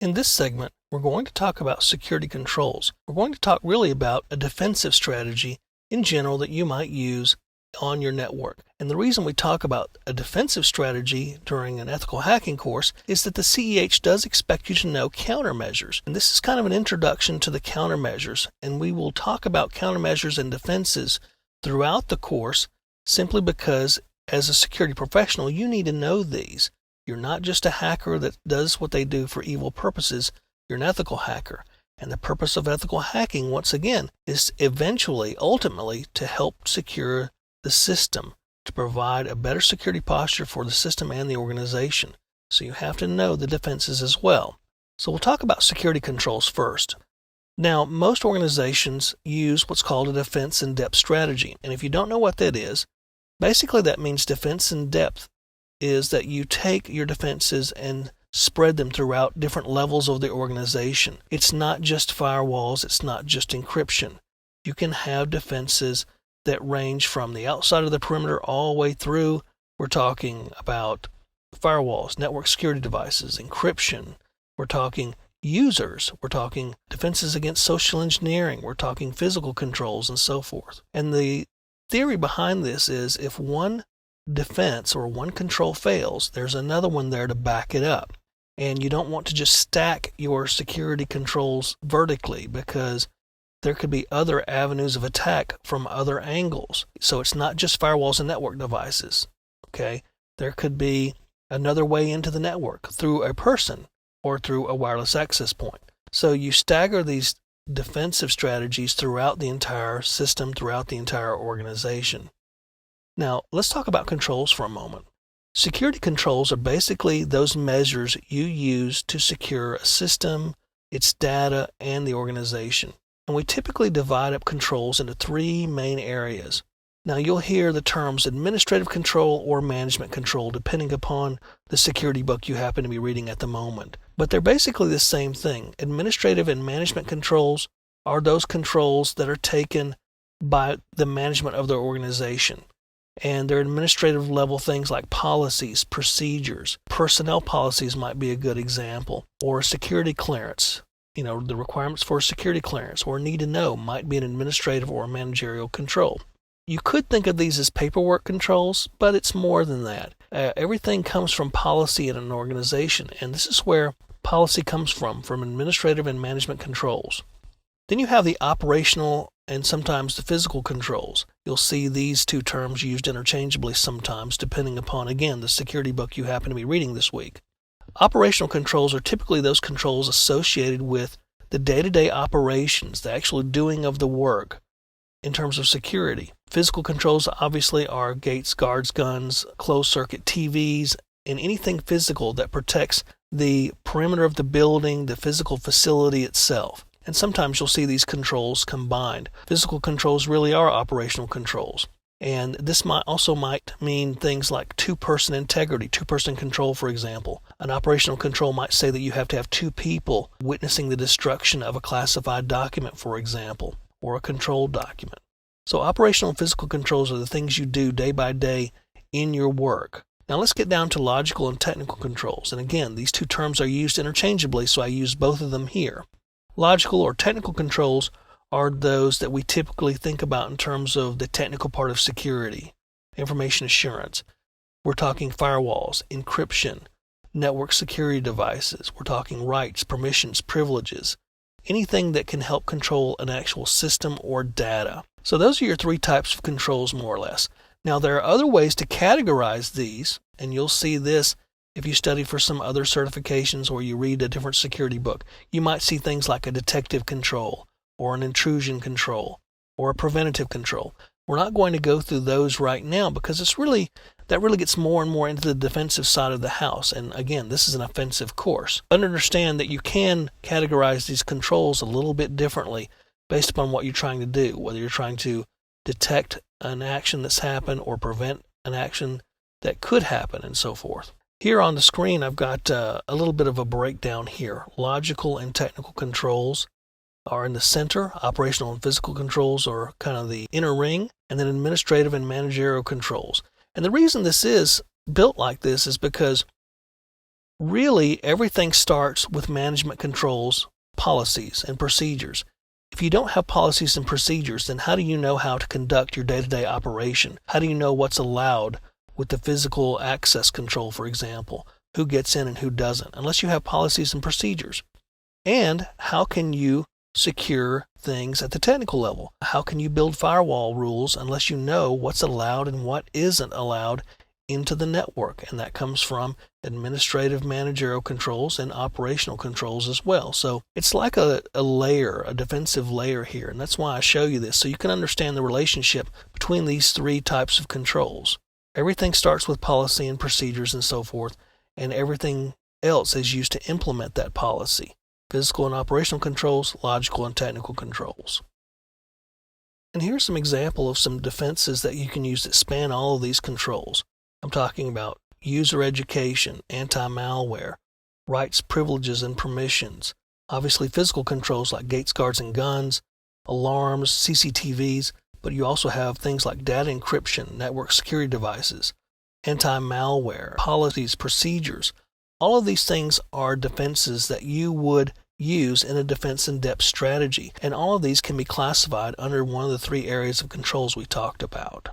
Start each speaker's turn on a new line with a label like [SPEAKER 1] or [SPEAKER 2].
[SPEAKER 1] In this segment, we're going to talk about security controls. We're going to talk really about a defensive strategy in general that you might use on your network. And the reason we talk about a defensive strategy during an ethical hacking course is that the CEH does expect you to know countermeasures. And this is kind of an introduction to the countermeasures. And we will talk about countermeasures and defenses throughout the course simply because as a security professional, you need to know these. You're not just a hacker that does what they do for evil purposes. You're an ethical hacker. And the purpose of ethical hacking, once again, is eventually, ultimately, to help secure the system, to provide a better security posture for the system and the organization. So you have to know the defenses as well. So we'll talk about security controls first. Now, most organizations use what's called a defense in depth strategy. And if you don't know what that is, basically that means defense in depth is that you take your defenses and spread them throughout different levels of the organization. It's not just firewalls, it's not just encryption. You can have defenses that range from the outside of the perimeter all the way through. We're talking about firewalls, network security devices, encryption. We're talking users. We're talking defenses against social engineering. We're talking physical controls and so forth. And the theory behind this is if one defense or one control fails, there's another one there to back it up. And you don't want to just stack your security controls vertically because there could be other avenues of attack from other angles. So it's not just firewalls and network devices. Okay? There could be another way into the network through a person or through a wireless access point. So you stagger these defensive strategies throughout the entire system, throughout the entire organization. Now, let's talk about controls for a moment. Security controls are basically those measures you use to secure a system, its data, and the organization. And we typically divide up controls into three main areas. Now, you'll hear the terms administrative control or management control depending upon the security book you happen to be reading at the moment. But they're basically the same thing. Administrative and management controls are those controls that are taken by the management of the organization. And they're administrative level things like policies, procedures. Personnel policies might be a good example. Or security clearance. You know, the requirements for a security clearance or need to know might be an administrative or a managerial control. You could think of these as paperwork controls, but it's more than that. Everything comes from policy in an organization, and this is where policy comes from administrative and management controls. Then you have the operational and sometimes the physical controls. You'll see these two terms used interchangeably sometimes, depending upon, again, the security book you happen to be reading this week. Operational controls are typically those controls associated with the day-to-day operations, the actual doing of the work in terms of security. Physical controls obviously are gates, guards, guns, closed-circuit TVs, and anything physical that protects the perimeter of the building, the physical facility itself. And sometimes you'll see these controls combined. Physical controls really are operational controls. And this might mean things like two-person integrity, two-person control, for example. An operational control might say that you have to have two people witnessing the destruction of a classified document, for example, or a controlled document. So operational and physical controls are the things you do day by day in your work. Now let's get down to logical and technical controls. And again, these two terms are used interchangeably, so I use both of them here. Logical or technical controls are those that we typically think about in terms of the technical part of security, information assurance. We're talking firewalls, encryption, network security devices. We're talking rights, permissions, privileges, anything that can help control an actual system or data. So those are your three types of controls, more or less. Now, there are other ways to categorize these, and you'll see this if you study for some other certifications or you read a different security book. You might see things like a detective control, or an intrusion control, or a preventative control. We're not going to go through those right now because that really gets more and more into the defensive side of the house. And again, this is an offensive course. But understand that you can categorize these controls a little bit differently based upon what you're trying to do, whether you're trying to detect an action that's happened or prevent an action that could happen and so forth. Here on the screen, I've got a little bit of a breakdown here. Logical and technical controls are in the center. Operational and physical controls are kind of the inner ring, and then administrative and managerial controls. And the reason this is built like this is because Really, everything starts with management controls, policies, and procedures. If you don't have policies and procedures, then how do you know how to conduct your day-to-day operation? How do you know what's allowed with the physical access control, for example? Who gets in and who doesn't, unless you have policies and procedures? And how can you secure things at the technical level? How can you build firewall rules unless you know what's allowed and what isn't allowed into the network? And that comes from administrative managerial controls and operational controls as well. So it's like a layer, a defensive layer here. And that's why I show you this, so you can understand the relationship between these three types of controls. Everything starts with policy and procedures and so forth, and everything else is used to implement that policy. Physical and operational controls, logical and technical controls. And here's some example of some defenses that you can use that span all of these controls. I'm talking about user education, anti-malware, rights, privileges, and permissions. Obviously physical controls like gates, guards, and guns, alarms, CCTVs, but you also have things like data encryption, network security devices, anti-malware, policies, procedures. All of these things are defenses that you would use in a defense in-depth strategy, and all of these can be classified under one of the three areas of controls we talked about.